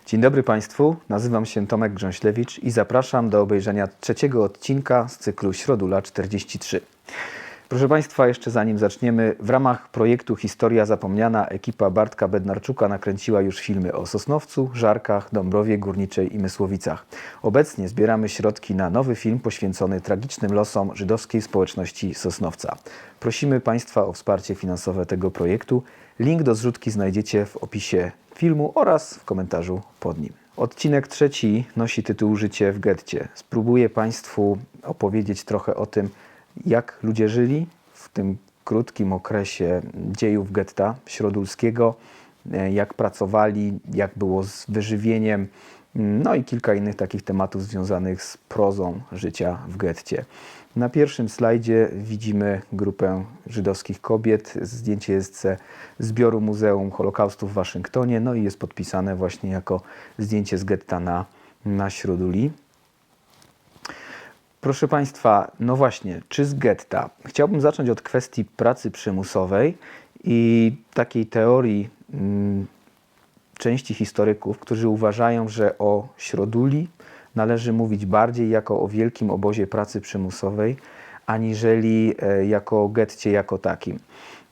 Dzień dobry Państwu, nazywam się Tomek Grząślewicz i zapraszam do obejrzenia trzeciego odcinka z cyklu Środula 43. Proszę Państwa, jeszcze zanim zaczniemy, w ramach projektu Historia Zapomniana ekipa Bartka Bednarczuka nakręciła już filmy o Sosnowcu, Żarkach, Dąbrowie Górniczej i Mysłowicach. Obecnie zbieramy środki na nowy film poświęcony tragicznym losom żydowskiej społeczności Sosnowca. Prosimy Państwa o wsparcie finansowe tego projektu. Link do zrzutki znajdziecie w opisie filmu oraz w komentarzu pod nim. Odcinek trzeci nosi tytuł Życie w getcie. Spróbuję Państwu opowiedzieć trochę o tym, jak ludzie żyli w tym krótkim okresie dziejów getta środulskiego, jak pracowali, jak było z wyżywieniem, no i kilka innych takich tematów związanych z prozą życia w getcie. Na pierwszym slajdzie widzimy grupę żydowskich kobiet. Zdjęcie jest ze zbioru Muzeum Holokaustu w Waszyngtonie, no i jest podpisane właśnie jako zdjęcie z getta na Śróduli. Proszę Państwa, no właśnie, czy z getta? Chciałbym zacząć od kwestii pracy przymusowej i takiej teorii części historyków, którzy uważają, że o Środuli należy mówić bardziej jako o wielkim obozie pracy przymusowej, aniżeli jako o getcie jako takim.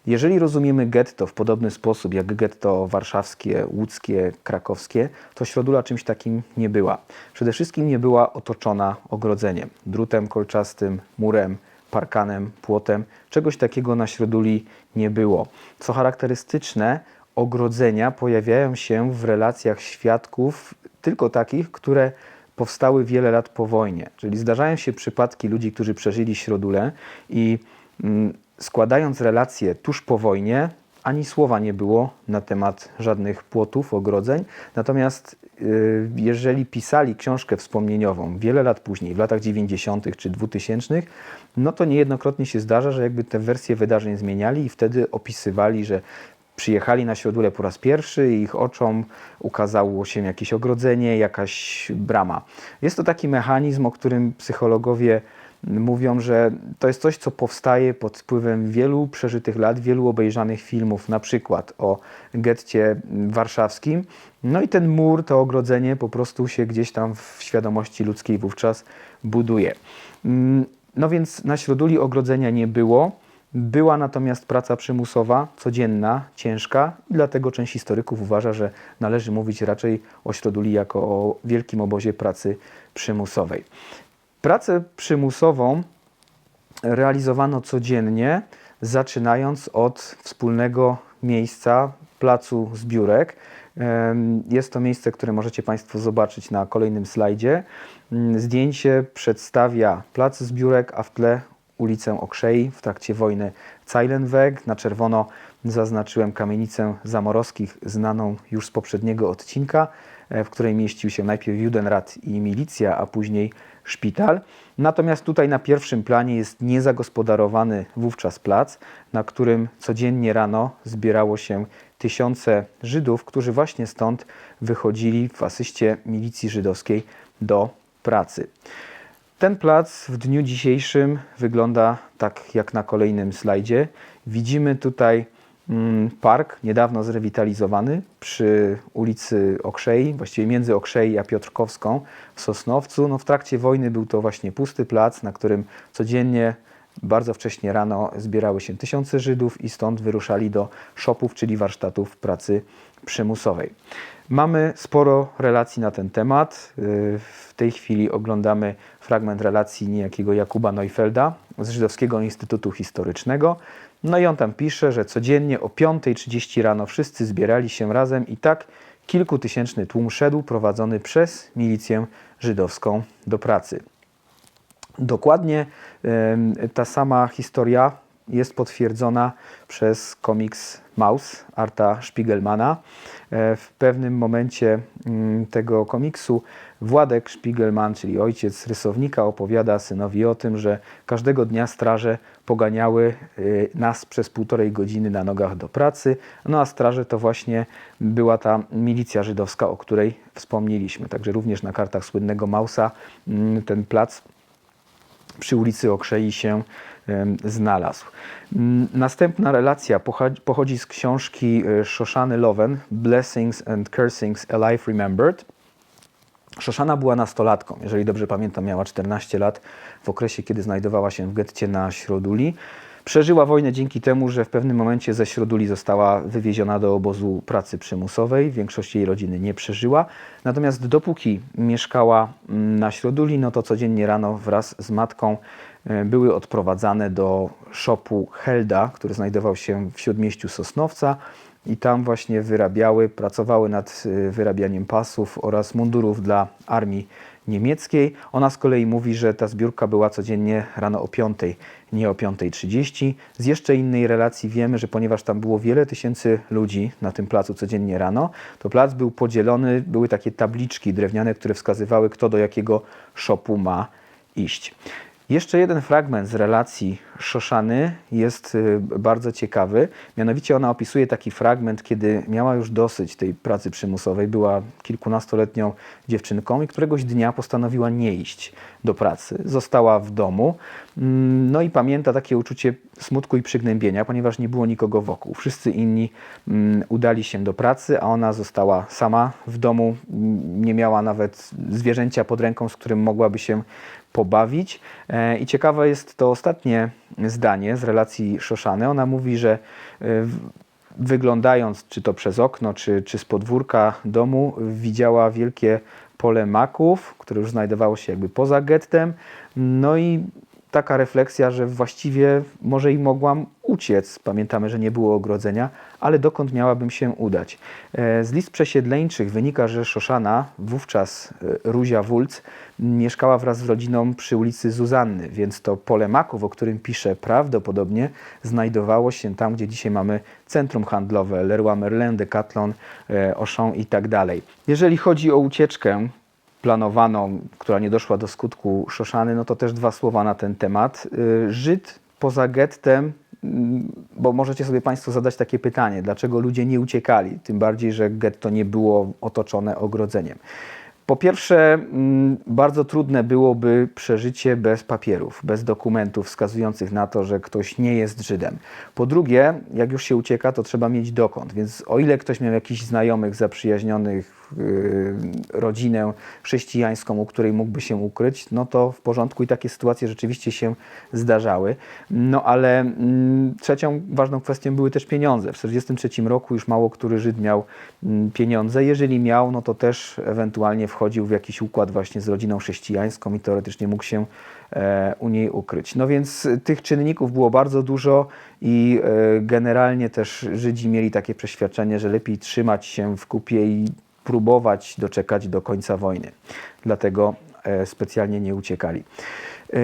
Jeżeli rozumiemy getto w podobny sposób jak getto warszawskie, łódzkie, krakowskie, to Środula czymś takim nie była. Przede wszystkim nie była otoczona ogrodzeniem, drutem kolczastym, murem, parkanem, płotem. Czegoś takiego na Środuli nie było. Co charakterystyczne, ogrodzenia pojawiają się w relacjach świadków tylko takich, które powstały wiele lat po wojnie. Czyli zdarzają się przypadki ludzi, którzy przeżyli Środulę i składając relacje tuż po wojnie, ani słowa nie było na temat żadnych płotów, ogrodzeń. Natomiast jeżeli pisali książkę wspomnieniową wiele lat później, w latach 90. czy 2000, no to niejednokrotnie się zdarza, że jakby te wersje wydarzeń zmieniali i wtedy opisywali, że przyjechali na Środulę po raz pierwszy i ich oczom ukazało się jakieś ogrodzenie, jakaś brama. Jest to taki mechanizm, o którym psychologowie mówią, że to jest coś, co powstaje pod wpływem wielu przeżytych lat, wielu obejrzanych filmów, na przykład o getcie warszawskim. No i ten mur, to ogrodzenie po prostu się gdzieś tam w świadomości ludzkiej wówczas buduje. No więc na Środuli ogrodzenia nie było. Była natomiast praca przymusowa, codzienna, ciężka i dlatego część historyków uważa, że należy mówić raczej o Środuli jako o wielkim obozie pracy przymusowej. Pracę przymusową realizowano codziennie, zaczynając od wspólnego miejsca, placu zbiórek. Jest to miejsce, które możecie Państwo zobaczyć na kolejnym slajdzie. Zdjęcie przedstawia plac zbiórek, a w tle ulicę Okrzei, w trakcie wojny Zeilenweg. Na czerwono zaznaczyłem kamienicę Zamorowskich, znaną już z poprzedniego odcinka, w której mieścił się najpierw Judenrat i milicja, a później szpital. Natomiast tutaj na pierwszym planie jest niezagospodarowany wówczas plac, na którym codziennie rano zbierało się tysiące Żydów, którzy właśnie stąd wychodzili w asyście milicji żydowskiej do pracy. Ten plac w dniu dzisiejszym wygląda tak jak na kolejnym slajdzie. Widzimy tutaj park niedawno zrewitalizowany przy ulicy Okrzei, właściwie między Okrzei a Piotrkowską w Sosnowcu. No, w trakcie wojny był to właśnie pusty plac, na którym codziennie bardzo wcześnie rano zbierały się tysiące Żydów i stąd wyruszali do szopów, czyli warsztatów pracy przymusowej. Mamy sporo relacji na ten temat. W tej chwili oglądamy fragment relacji niejakiego Jakuba Neufelda z Żydowskiego Instytutu Historycznego. No i on tam pisze, że codziennie o 5:30 rano wszyscy zbierali się razem i tak kilkutysięczny tłum szedł prowadzony przez milicję żydowską do pracy. Dokładnie ta sama historia jest potwierdzona przez komiks Maus Arta Spiegelmana. W pewnym momencie tego komiksu Władek Spiegelman, czyli ojciec rysownika, opowiada synowi o tym, że każdego dnia straże poganiały nas przez 1,5 godziny na nogach do pracy. No a straże to właśnie była ta milicja żydowska, o której wspomnieliśmy. Także również na kartach słynnego Mausa ten plac przy ulicy Okrzei się znalazł. Następna relacja pochodzi z książki Shoshany Lowen, Blessings and Cursings, A Life Remembered. Szoszana była nastolatką, jeżeli dobrze pamiętam, miała 14 lat w okresie, kiedy znajdowała się w getcie na Śróduli. Przeżyła wojnę dzięki temu, że w pewnym momencie ze Śróduli została wywieziona do obozu pracy przymusowej. Większość jej rodziny nie przeżyła. Natomiast dopóki mieszkała na Śróduli, no to codziennie rano wraz z matką były odprowadzane do szopu Helda, który znajdował się w śródmieściu Sosnowca. I tam właśnie pracowały nad wyrabianiem pasów oraz mundurów dla armii niemieckiej. Ona z kolei mówi, że ta zbiórka była codziennie rano o 5, nie o 5:30. Z jeszcze innej relacji wiemy, że ponieważ tam było wiele tysięcy ludzi na tym placu codziennie rano, to plac był podzielony, były takie tabliczki drewniane, które wskazywały, kto do jakiego szopu ma iść. Jeszcze jeden fragment z relacji Szoszany jest bardzo ciekawy. Mianowicie ona opisuje taki fragment, kiedy miała już dosyć tej pracy przymusowej. Była kilkunastoletnią dziewczynką i któregoś dnia postanowiła nie iść do pracy. Została w domu. No i pamięta takie uczucie smutku i przygnębienia, ponieważ nie było nikogo wokół. Wszyscy inni udali się do pracy, a ona została sama w domu. Nie miała nawet zwierzęcia pod ręką, z którym mogłaby się pobawić. I ciekawe jest to ostatnie zdanie z relacji Szoszany. Ona mówi, że wyglądając czy to przez okno, czy z podwórka domu, widziała wielkie pole maków, które już znajdowało się jakby poza gettem. No i taka refleksja, że właściwie może i mogłam uciec. Pamiętamy, że nie było ogrodzenia, ale dokąd miałabym się udać? Z list przesiedleńczych wynika, że Szoszana, wówczas Ruzia Wulc, mieszkała wraz z rodziną przy ulicy Zuzanny, więc to pole maków, o którym pisze, prawdopodobnie znajdowało się tam, gdzie dzisiaj mamy centrum handlowe, Leroy Merlin, Decathlon, Auchan i tak dalej. Jeżeli chodzi o ucieczkę planowaną, która nie doszła do skutku Szoszany, no to też dwa słowa na ten temat. Żyd poza gettem, bo możecie sobie Państwo zadać takie pytanie, dlaczego ludzie nie uciekali, tym bardziej, że getto nie było otoczone ogrodzeniem. Po pierwsze, bardzo trudne byłoby przeżycie bez papierów, bez dokumentów wskazujących na to, że ktoś nie jest Żydem. Po drugie, jak już się ucieka, to trzeba mieć dokąd. Więc o ile ktoś miał jakichś znajomych, zaprzyjaźnionych, rodzinę chrześcijańską, u której mógłby się ukryć, no to w porządku i takie sytuacje rzeczywiście się zdarzały. No ale trzecią ważną kwestią były też pieniądze. W 1943 roku już mało który Żyd miał pieniądze. Jeżeli miał, no to też ewentualnie wchodził w jakiś układ właśnie z rodziną chrześcijańską i teoretycznie mógł się u niej ukryć. No więc tych czynników było bardzo dużo i generalnie też Żydzi mieli takie przeświadczenie, że lepiej trzymać się w kupie i próbować doczekać do końca wojny. Dlatego specjalnie nie uciekali.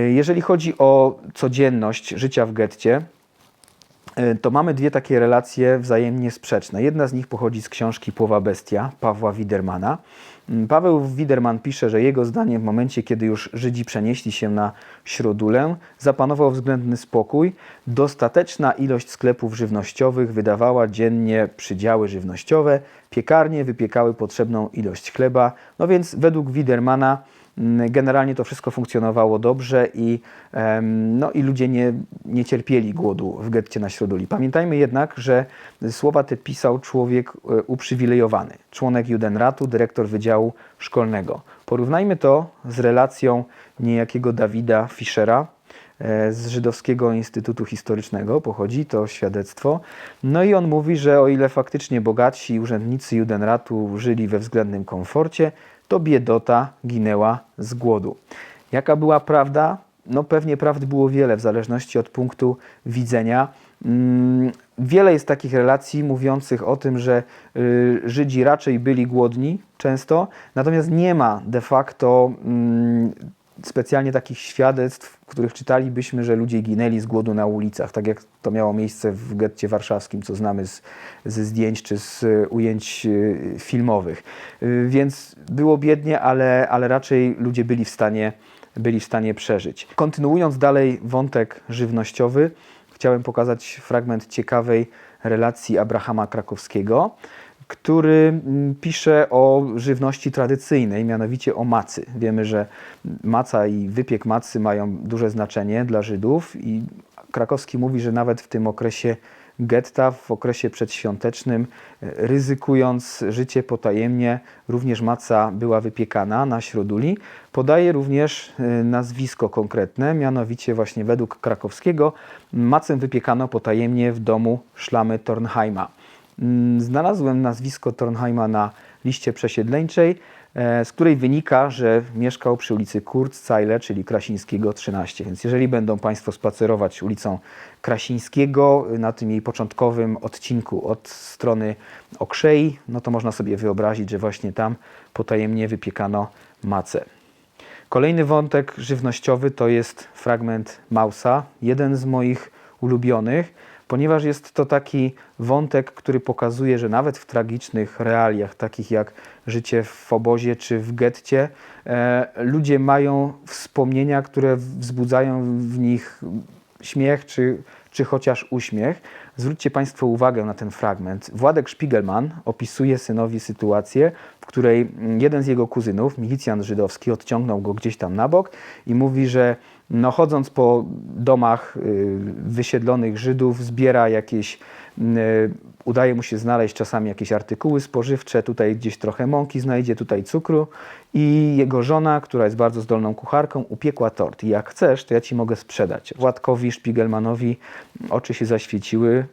Jeżeli chodzi o codzienność życia w getcie, to mamy dwie takie relacje wzajemnie sprzeczne. Jedna z nich pochodzi z książki Płowa Bestia Pawła Widermana. Paweł Widerman pisze, że jego zdaniem w momencie, kiedy już Żydzi przenieśli się na Śródulę, zapanował względny spokój. Dostateczna ilość sklepów żywnościowych wydawała dziennie przydziały żywnościowe. Piekarnie wypiekały potrzebną ilość chleba. No więc według Widermana generalnie to wszystko funkcjonowało dobrze i ludzie nie cierpieli głodu w getcie na Śróduli. Pamiętajmy jednak, że słowa te pisał człowiek uprzywilejowany, członek Judenratu, dyrektor Wydziału Szkolnego. Porównajmy to z relacją niejakiego Dawida Fischera z Żydowskiego Instytutu Historycznego, pochodzi to świadectwo. No i on mówi, że o ile faktycznie bogatsi urzędnicy Judenratu żyli we względnym komforcie, to biedota ginęła z głodu. Jaka była prawda? No pewnie prawdy było wiele, w zależności od punktu widzenia. Wiele jest takich relacji mówiących o tym, że Żydzi raczej byli głodni często, natomiast nie ma de facto specjalnie takich świadectw, w których czytalibyśmy, że ludzie ginęli z głodu na ulicach, tak jak to miało miejsce w getcie warszawskim, co znamy ze zdjęć czy z ujęć filmowych. Więc było biednie, ale raczej ludzie byli w stanie przeżyć. Kontynuując dalej wątek żywnościowy, chciałem pokazać fragment ciekawej relacji Abrahama Krakowskiego. który pisze o żywności tradycyjnej, mianowicie o macy. Wiemy, że maca i wypiek macy mają duże znaczenie dla Żydów i Krakowski mówi, że nawet w tym okresie getta, w okresie przedświątecznym, ryzykując życie potajemnie, również maca była wypiekana na środuli. Podaje również nazwisko konkretne, mianowicie właśnie według Krakowskiego macę wypiekano potajemnie w domu Szlamy Tornheima. Znalazłem nazwisko Tornheima na liście przesiedleńczej, z której wynika, że mieszkał przy ulicy Kurzzeile, czyli Krasińskiego 13. Więc jeżeli będą Państwo spacerować ulicą Krasińskiego na tym jej początkowym odcinku od strony Okrzei, no to można sobie wyobrazić, że właśnie tam potajemnie wypiekano macę. Kolejny wątek żywnościowy to jest fragment Mausa, jeden z moich ulubionych, ponieważ jest to taki wątek, który pokazuje, że nawet w tragicznych realiach, takich jak życie w obozie czy w getcie, ludzie mają wspomnienia, które wzbudzają w nich śmiech czy chociaż uśmiech. Zwróćcie Państwo uwagę na ten fragment. Władek Szpigelman opisuje synowi sytuację, w której jeden z jego kuzynów, milicjant żydowski, odciągnął go gdzieś tam na bok i mówi, że no, chodząc po domach wysiedlonych Żydów, zbiera jakieś, udaje mu się znaleźć czasami jakieś artykuły spożywcze, tutaj gdzieś trochę mąki znajdzie, tutaj cukru i jego żona, która jest bardzo zdolną kucharką, upiekła tort i jak chcesz, to ja ci mogę sprzedać. Władkowi Szpigelmanowi oczy się zaświeciły,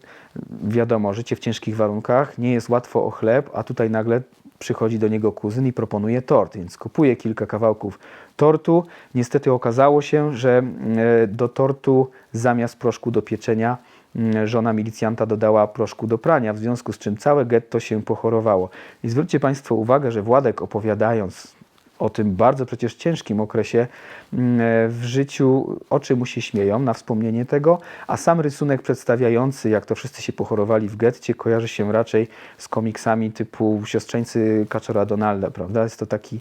wiadomo, życie w ciężkich warunkach, nie jest łatwo o chleb, a tutaj nagle przychodzi do niego kuzyn i proponuje tort, więc kupuje kilka kawałków tortu. Niestety okazało się, że do tortu zamiast proszku do pieczenia żona milicjanta dodała proszku do prania, w związku z czym całe getto się pochorowało. I zwróćcie Państwo uwagę, że Władek, opowiadając o tym bardzo przecież ciężkim okresie w życiu, oczy mu się śmieją na wspomnienie tego, a sam rysunek przedstawiający, jak to wszyscy się pochorowali w getcie, kojarzy się raczej z komiksami typu Siostrzeńcy Kaczora Donalda, prawda? Jest to taki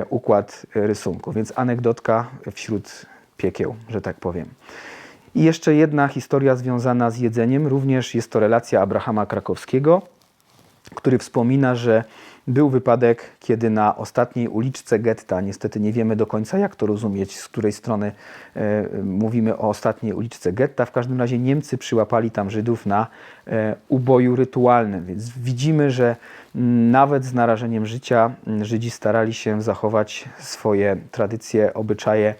układ rysunku, więc anegdotka wśród piekieł, że tak powiem. I jeszcze jedna historia związana z jedzeniem, również jest to relacja Abrahama Krakowskiego, który wspomina, że był wypadek, kiedy na ostatniej uliczce getta, niestety nie wiemy do końca jak to rozumieć, z której strony mówimy o ostatniej uliczce getta, w każdym razie Niemcy przyłapali tam Żydów na uboju rytualnym, więc widzimy, że nawet z narażeniem życia Żydzi starali się zachować swoje tradycje, obyczaje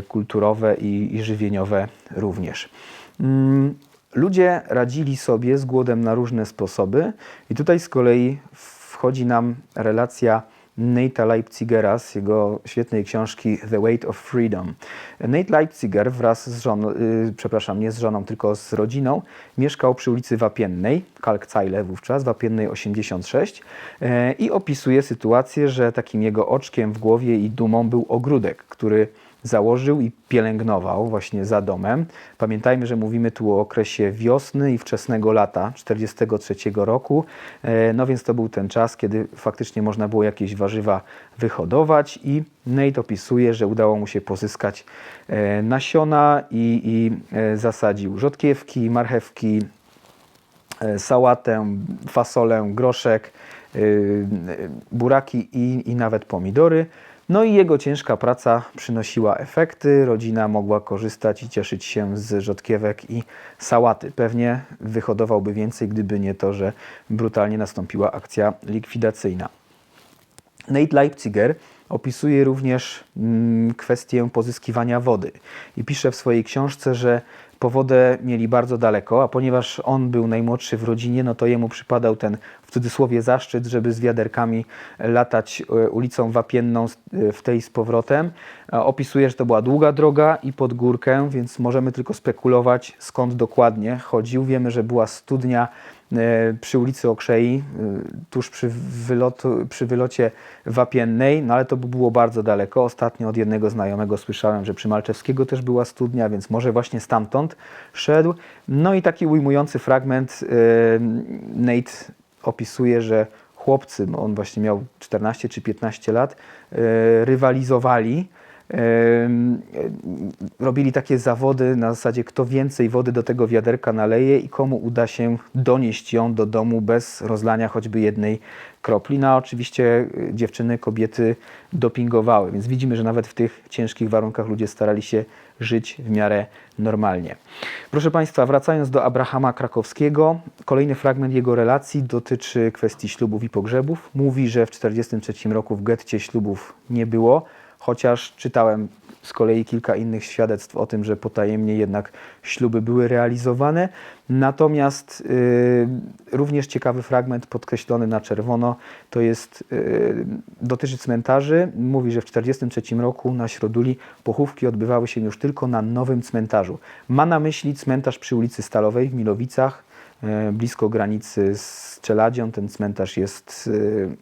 kulturowe i żywieniowe również. Ludzie radzili sobie z głodem na różne sposoby i tutaj z kolei wchodzi nam relacja Nate'a Leipzigera z jego świetnej książki The Weight of Freedom. Nate Leipziger wraz z żoną, nie z żoną, tylko z rodziną, mieszkał przy ulicy Wapiennej, Kalkzeile wówczas, Wapiennej 86 i opisuje sytuację, że takim jego oczkiem w głowie i dumą był ogródek, który założył i pielęgnował właśnie za domem. Pamiętajmy, że mówimy tu o okresie wiosny i wczesnego lata 1943 roku, no więc to był ten czas, kiedy faktycznie można było jakieś warzywa wyhodować i Nate opisuje, że udało mu się pozyskać nasiona i zasadził rzodkiewki, marchewki, sałatę, fasolę, groszek, buraki i nawet pomidory. No i jego ciężka praca przynosiła efekty, rodzina mogła korzystać i cieszyć się z rzodkiewek i sałaty. Pewnie wyhodowałby więcej, gdyby nie to, że brutalnie nastąpiła akcja likwidacyjna. Nate Leipziger opisuje również kwestię pozyskiwania wody i pisze w swojej książce, że po wodę mieli bardzo daleko, a ponieważ on był najmłodszy w rodzinie, no to jemu przypadał ten, w cudzysłowie, zaszczyt, żeby z wiaderkami latać ulicą Wapienną w tej z powrotem. Opisuje, że to była długa droga i pod górkę, więc możemy tylko spekulować, skąd dokładnie chodził. Wiemy, że była studnia przy ulicy Okrzei, tuż przy wylocie Wapiennej, no ale to by było bardzo daleko. Ostatnio od jednego znajomego słyszałem, że przy Malczewskiego też była studnia, więc może właśnie stamtąd szedł. No i taki ujmujący fragment Nate opisuje, że chłopcy, on właśnie miał 14 czy 15 lat, rywalizowali robili takie zawody na zasadzie, kto więcej wody do tego wiaderka naleje i komu uda się donieść ją do domu bez rozlania choćby jednej kropli. No a oczywiście dziewczyny, kobiety dopingowały, więc widzimy, że nawet w tych ciężkich warunkach ludzie starali się żyć w miarę normalnie. Proszę Państwa, wracając do Abrahama Krakowskiego, kolejny fragment jego relacji dotyczy kwestii ślubów i pogrzebów. Mówi, że w 1943 roku w getcie ślubów nie było, chociaż czytałem z kolei kilka innych świadectw o tym, że potajemnie jednak śluby były realizowane. Natomiast również ciekawy fragment podkreślony na czerwono, to jest, dotyczy cmentarzy. Mówi, że w 1943 roku na Środuli pochówki odbywały się już tylko na nowym cmentarzu. Ma na myśli cmentarz przy ulicy Stalowej w Milowicach, blisko granicy z Czeladzią. Ten cmentarz jest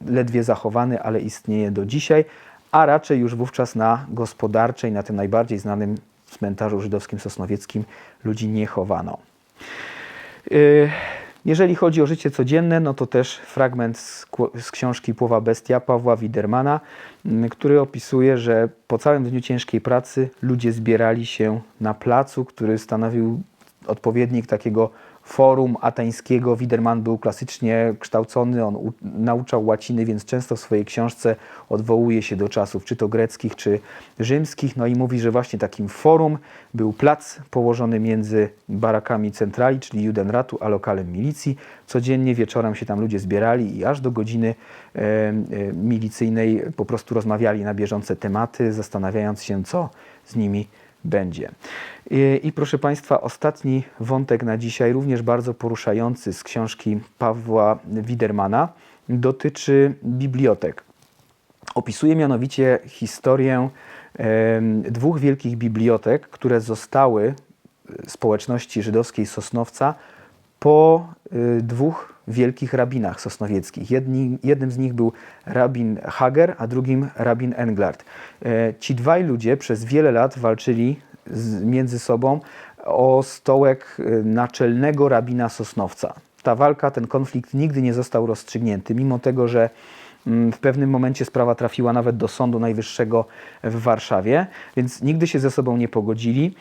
ledwie zachowany, ale istnieje do dzisiaj, a raczej już wówczas na Gospodarczej, na tym najbardziej znanym cmentarzu żydowskim sosnowieckim, ludzi nie chowano. Jeżeli chodzi o życie codzienne, no to też fragment z książki Płowa bestia Pawła Widermana, który opisuje, że po całym dniu ciężkiej pracy ludzie zbierali się na placu, który stanowił odpowiednik takiego forum ateńskiego. Widerman był klasycznie kształcony, on nauczał łaciny, więc często w swojej książce odwołuje się do czasów czy to greckich, czy rzymskich. No i mówi, że właśnie takim forum był plac położony między barakami centrali, czyli Judenratu, a lokalem milicji. Codziennie wieczorem się tam ludzie zbierali i aż do godziny milicyjnej po prostu rozmawiali na bieżące tematy, zastanawiając się, co z nimi będzie. I proszę Państwa, ostatni wątek na dzisiaj, również bardzo poruszający z książki Pawła Widermana, dotyczy bibliotek. Opisuje mianowicie historię dwóch wielkich bibliotek, które zostały społeczności żydowskiej Sosnowca po dwóch wielkich rabinach sosnowieckich. Jednym z nich był rabin Hager, a drugim rabin Englert. Ci dwaj ludzie przez wiele lat walczyli między sobą o stołek naczelnego rabina Sosnowca. Ta walka, ten konflikt nigdy nie został rozstrzygnięty, mimo tego, że w pewnym momencie sprawa trafiła nawet do Sądu Najwyższego w Warszawie, więc nigdy się ze sobą nie pogodzili.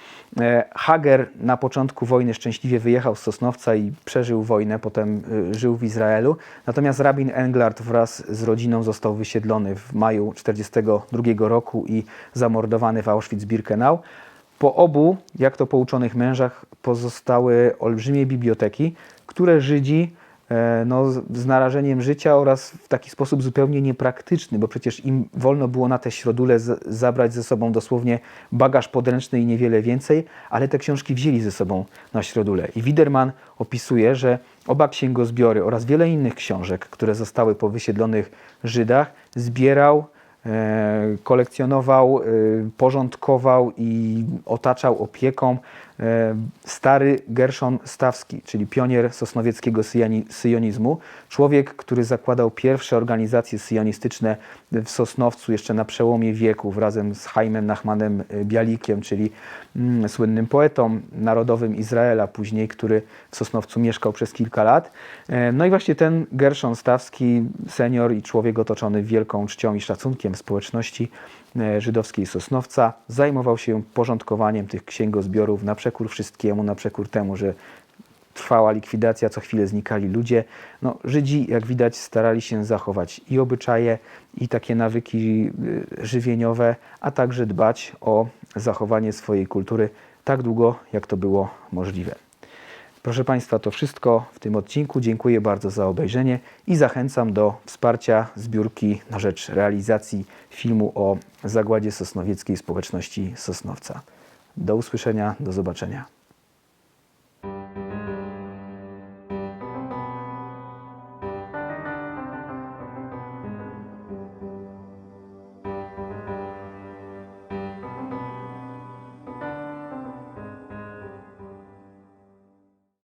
Hager na początku wojny szczęśliwie wyjechał z Sosnowca i przeżył wojnę, potem żył w Izraelu. Natomiast rabin Englert wraz z rodziną został wysiedlony w maju 1942 roku i zamordowany w Auschwitz-Birkenau. Po obu, jak to po uczonych mężach, pozostały olbrzymie biblioteki, które Żydzi z narażeniem życia oraz w taki sposób zupełnie niepraktyczny, bo przecież im wolno było na te środule zabrać ze sobą dosłownie bagaż podręczny i niewiele więcej, ale te książki wzięli ze sobą na środule. I Widerman opisuje, że oba księgozbiory oraz wiele innych książek, które zostały po wysiedlonych Żydach, zbierał, kolekcjonował, porządkował i otaczał opieką stary Gerszon Stawski, czyli pionier sosnowieckiego syjonizmu. Człowiek, który zakładał pierwsze organizacje syjonistyczne w Sosnowcu jeszcze na przełomie wieków razem z Chaimem Nachmanem Bialikiem, czyli słynnym poetą narodowym Izraela, później, który w Sosnowcu mieszkał przez kilka lat. No i właśnie ten Gerszon Stawski, senior i człowiek otoczony wielką czcią i szacunkiem w społeczności żydowskiej Sosnowca, zajmował się porządkowaniem tych księgozbiorów na przekór wszystkiemu, na przekór temu, że trwała likwidacja, co chwilę znikali ludzie. No, Żydzi, jak widać, starali się zachować i obyczaje, i takie nawyki żywieniowe, a także dbać o zachowanie swojej kultury tak długo, jak to było możliwe. Proszę Państwa, to wszystko w tym odcinku. Dziękuję bardzo za obejrzenie i zachęcam do wsparcia zbiórki na rzecz realizacji filmu o zagładzie sosnowieckiej społeczności Sosnowca. Do usłyszenia, do zobaczenia.